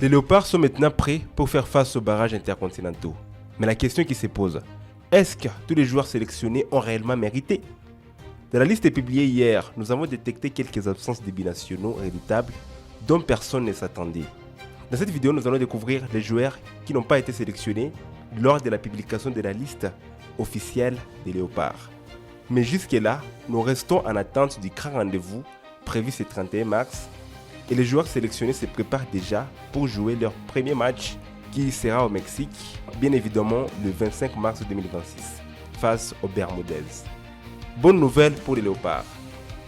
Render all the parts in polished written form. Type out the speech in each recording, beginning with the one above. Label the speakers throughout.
Speaker 1: Les Léopards sont maintenant prêts pour faire face aux barrages intercontinentaux. Mais la question qui se pose, est-ce que tous les joueurs sélectionnés ont réellement mérité? Dans la liste publiée hier, nous avons détecté quelques absences de binationaux redoutables dont personne ne s'attendait. Dans cette vidéo, nous allons découvrir les joueurs qui n'ont pas été sélectionnés lors de la publication de la liste officielle des Léopards. Mais jusque-là, nous restons en attente du grand rendez-vous prévu ce 31 mars et les joueurs sélectionnés se préparent déjà pour jouer leur premier match qui sera au Mexique, bien évidemment le 25 mars 2026, face aux Bermudez. Bonne nouvelle pour les Léopards.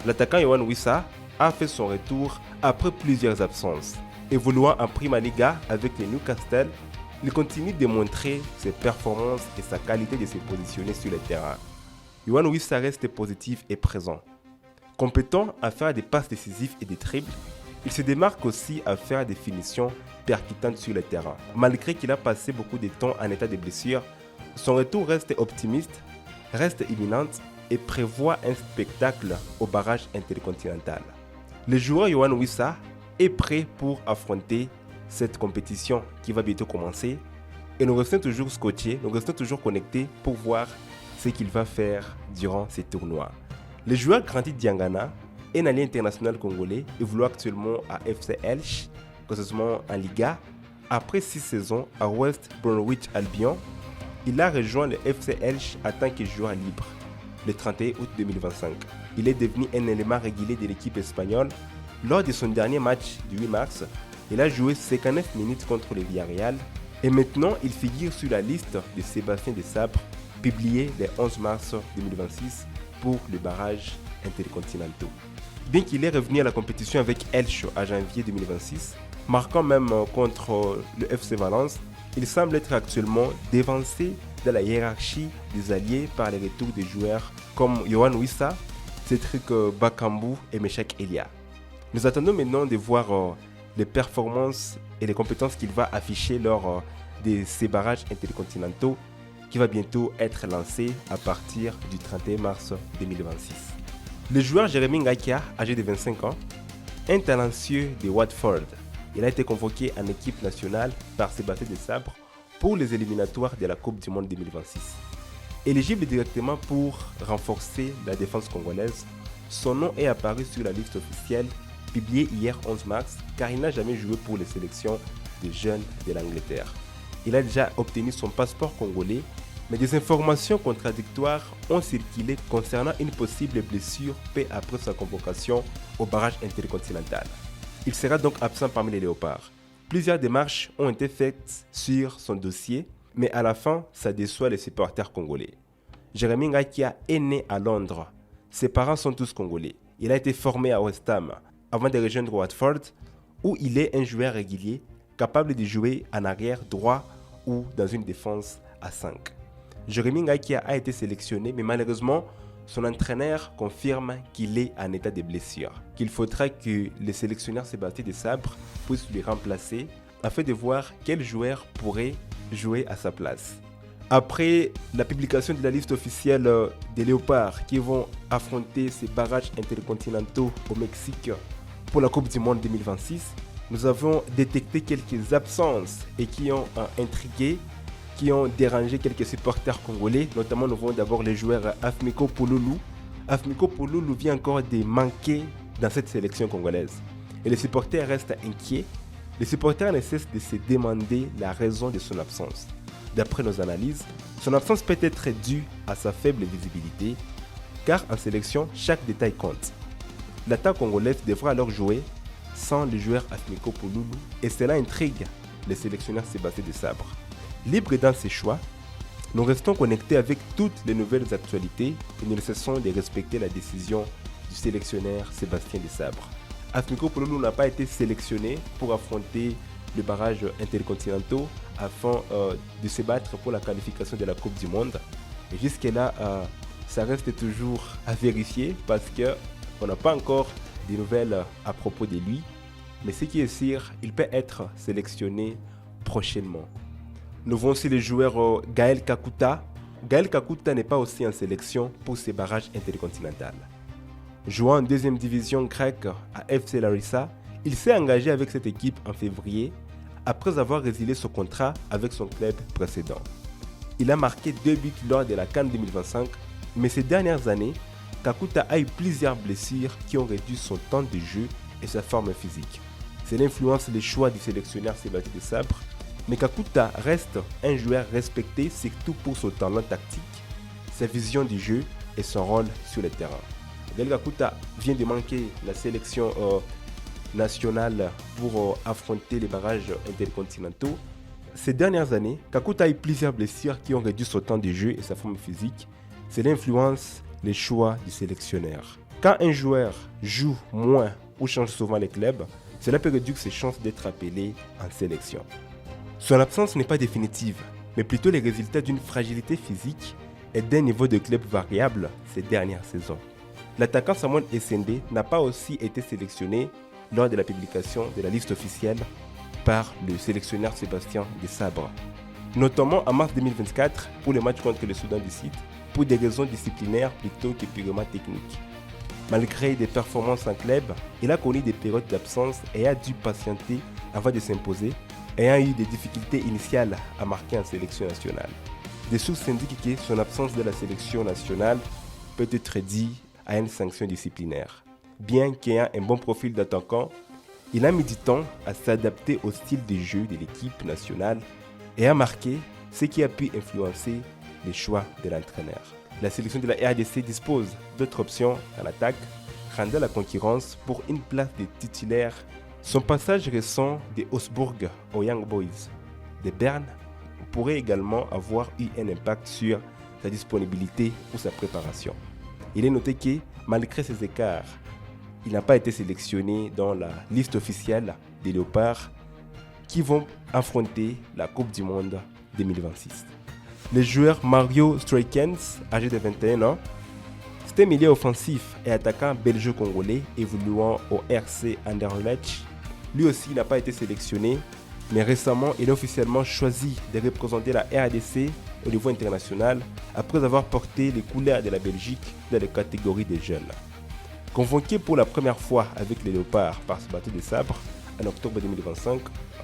Speaker 1: L'attaquant Yohan Wissa a fait son retour après plusieurs absences. Évoluant en Prima Liga avec les Newcastle, il continue de montrer ses performances et sa qualité de se positionner sur le terrain. Yohan Wissa reste positif et présent. Compétent à faire des passes décisives et des dribbles, il se démarque aussi à faire des finitions percutantes sur le terrain. Malgré qu'il a passé beaucoup de temps en état de blessure, son retour reste optimiste, reste imminente et prévoit un spectacle au barrage intercontinental. Le joueur Yohan Wissa est prêt pour affronter cette compétition qui va bientôt commencer et nous restons toujours scotchés, nous restons toujours connectés pour voir ce qu'il va faire durant ces tournois. Le joueur Grandi Diangana, un allié international congolais, évolue actuellement à FC Elche, précisément en Liga. Après 6 saisons à West Bromwich Albion, il a rejoint le FC Elche en tant que joueur libre le 31 août 2025. Il est devenu un élément régulier de l'équipe espagnole. Lors de son dernier match du 8 mars, il a joué 59 minutes contre le Villarreal et maintenant il figure sur la liste de Sébastien Desabre, publiée le 11 mars 2026 pour le barrage intercontinentaux. Bien qu'il est revenu à la compétition avec Elche à janvier 2026, marquant même contre le FC Valence, il semble être actuellement dévancé dans la hiérarchie des alliés par les retours des joueurs comme Yohan Wissa, Cédric Bakambu et Meshak Elia. Nous attendons maintenant de voir les performances et les compétences qu'il va afficher lors de ces barrages intercontinentaux qui va bientôt être lancé à partir du 31 mars 2026. Le joueur Jérémy Ngakia, âgé de 25 ans, un talentueux de Watford. Il a été convoqué en équipe nationale par Sébastien Desabre pour les éliminatoires de la Coupe du Monde 2026. Éligible directement pour renforcer la défense congolaise, son nom est apparu sur la liste officielle publiée hier 11 mars car il n'a jamais joué pour les sélections des jeunes de l'Angleterre. Il a déjà obtenu son passeport congolais, mais des informations contradictoires ont circulé concernant une possible blessure peu après sa convocation au barrage intercontinental. Il sera donc absent parmi les Léopards. Plusieurs démarches ont été faites sur son dossier, mais à la fin, ça déçoit les supporters congolais. Jérémy Ngakia est né à Londres. Ses parents sont tous congolais. Il a été formé à West Ham avant de rejoindre Watford, où il est un joueur régulier, capable de jouer en arrière droit ou dans une défense à 5. Jérémy Ngakia a été sélectionné, mais malheureusement, son entraîneur confirme qu'il est en état de blessure, qu'il faudra que le sélectionneur Sébastien Desabre puisse lui remplacer afin de voir quel joueur pourrait jouer à sa place. Après la publication de la liste officielle des Léopards qui vont affronter ces barrages intercontinentaux au Mexique pour la Coupe du Monde 2026, nous avons détecté quelques absences et qui ont intrigué, qui ont dérangé quelques supporters congolais. Notamment, nous voyons d'abord les joueurs Afmiko Pouloulou. Afmiko Pouloulou vient encore de manquer dans cette sélection congolaise. Et les supporters restent inquiets. Les supporters ne cessent de se demander la raison de son absence. D'après nos analyses, son absence peut être due à sa faible visibilité, car en sélection, chaque détail compte. L'attaque congolaise devra alors jouer sans le joueur Afmiko Pouloulou et cela intrigue le sélectionneur Sébastien Desabre. Libre dans ses choix, nous restons connectés avec toutes les nouvelles actualités et nous ne cessons de respecter la décision du sélectionneur Sébastien Desabre. Afmiko Pouloulou n'a pas été sélectionné pour affronter le barrage intercontinentaux afin de se battre pour la qualification de la Coupe du Monde. Et jusque-là, ça reste toujours à vérifier parce qu'on n'a pas encore de nouvelles à propos de lui. Mais ce qui est sûr, il peut être sélectionné prochainement. Nous voyons aussi le joueur Gaël Kakuta. Gaël Kakuta n'est pas aussi en sélection pour ces barrages intercontinentaux. Jouant en deuxième division grecque à FC Larissa, il s'est engagé avec cette équipe en février après avoir résilié son contrat avec son club précédent. Il a marqué 2 buts lors de la CAN 2025, mais ces dernières années, Kakuta a eu plusieurs blessures qui ont réduit son temps de jeu et sa forme physique. Cela influence les choix du sélectionneur Sébastien Desabre, mais Kakuta reste un joueur respecté surtout pour son talent tactique, sa vision du jeu et son rôle sur le terrain. Gaël Kakuta vient de manquer la sélection nationale pour affronter les barrages intercontinentaux. Ces dernières années, Kakuta a eu plusieurs blessures qui ont réduit son temps de jeu et sa forme physique. Cela influence les choix du sélectionneur. Quand un joueur joue moins ou change souvent les clubs, cela peut réduire ses chances d'être appelé en sélection. Son absence n'est pas définitive, mais plutôt les résultats d'une fragilité physique et d'un niveau de club variable ces dernières saisons. L'attaquant Samuel Essende n'a pas aussi été sélectionné lors de la publication de la liste officielle par le sélectionneur Sébastien Desabre, notamment en mars 2024 pour le match contre le Soudan du Sud, pour des raisons disciplinaires plutôt que purement techniques. Malgré des performances en club, il a connu des périodes d'absence et a dû patienter avant de s'imposer, ayant eu des difficultés initiales à marquer en sélection nationale. Des sources indiquent que son absence de la sélection nationale peut être due à une sanction disciplinaire. Bien qu'ayant un bon profil d'attaquant, il a mis du temps à s'adapter au style de jeu de l'équipe nationale et a marqué ce qui a pu influencer les choix de l'entraîneur. La sélection de la RDC dispose d'autres options en attaque, rendant la concurrence pour une place de titulaire. Son passage récent de Augsbourg aux Young Boys de Berne pourrait également avoir eu un impact sur sa disponibilité ou sa préparation. Il est noté que, malgré ces écarts, il n'a pas été sélectionné dans la liste officielle des Léopards qui vont affronter la Coupe du Monde 2026. Le joueur Mario Stroikens, âgé de 21 ans, c'est un milieu offensif et attaquant belgeo-congolais évoluant au RC Anderlecht. Lui aussi n'a pas été sélectionné, mais récemment il a officiellement choisi de représenter la RDC au niveau international après avoir porté les couleurs de la Belgique dans les catégories des jeunes. Convoqué pour la première fois avec les Léopards par Sébastien Desabre en octobre 2025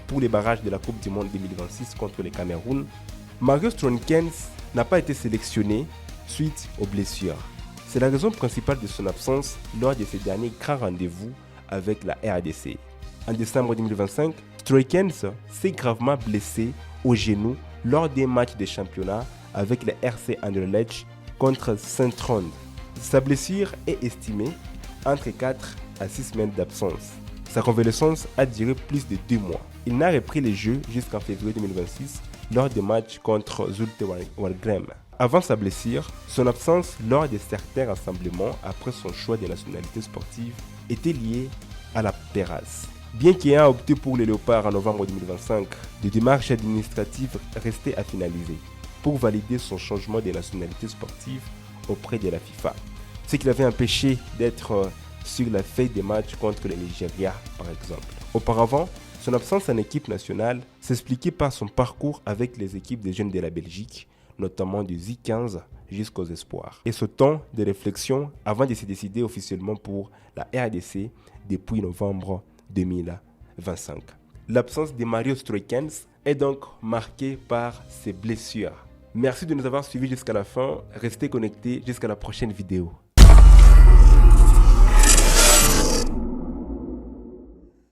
Speaker 1: pour les barrages de la Coupe du Monde 2026 contre le Cameroun, Mario Stroikens n'a pas été sélectionné suite aux blessures. C'est la raison principale de son absence lors de ses derniers grands rendez-vous avec la RDC. En décembre 2025, Stroikens s'est gravement blessé au genou lors des matchs de championnat avec le RC Anderlecht contre Saint-Trond. Sa blessure est estimée entre 4 à 6 semaines d'absence. Sa convalescence a duré plus de 2 mois. Il n'a repris les jeux jusqu'en février 2026 lors des matchs contre Zulte Waregem. Avant sa blessure, son absence lors de certains rassemblements après son choix de nationalité sportive était liée à la terrasse. Bien qu'il ait opté pour les Léopards en novembre 2025, des démarches administratives restaient à finaliser pour valider son changement de nationalité sportive auprès de la FIFA, ce qui l'avait empêché d'être sur la feuille des matchs contre le Nigeria par exemple. Auparavant, son absence en équipe nationale s'expliquait par son parcours avec les équipes des jeunes de la Belgique, notamment du Z15 jusqu'aux espoirs, et ce temps de réflexion avant de se décider officiellement pour la RDC depuis novembre 2025. L'absence de Mario Stroikens est donc marquée par ses blessures. Merci de nous avoir suivis jusqu'à la fin. Restez connectés jusqu'à la prochaine vidéo.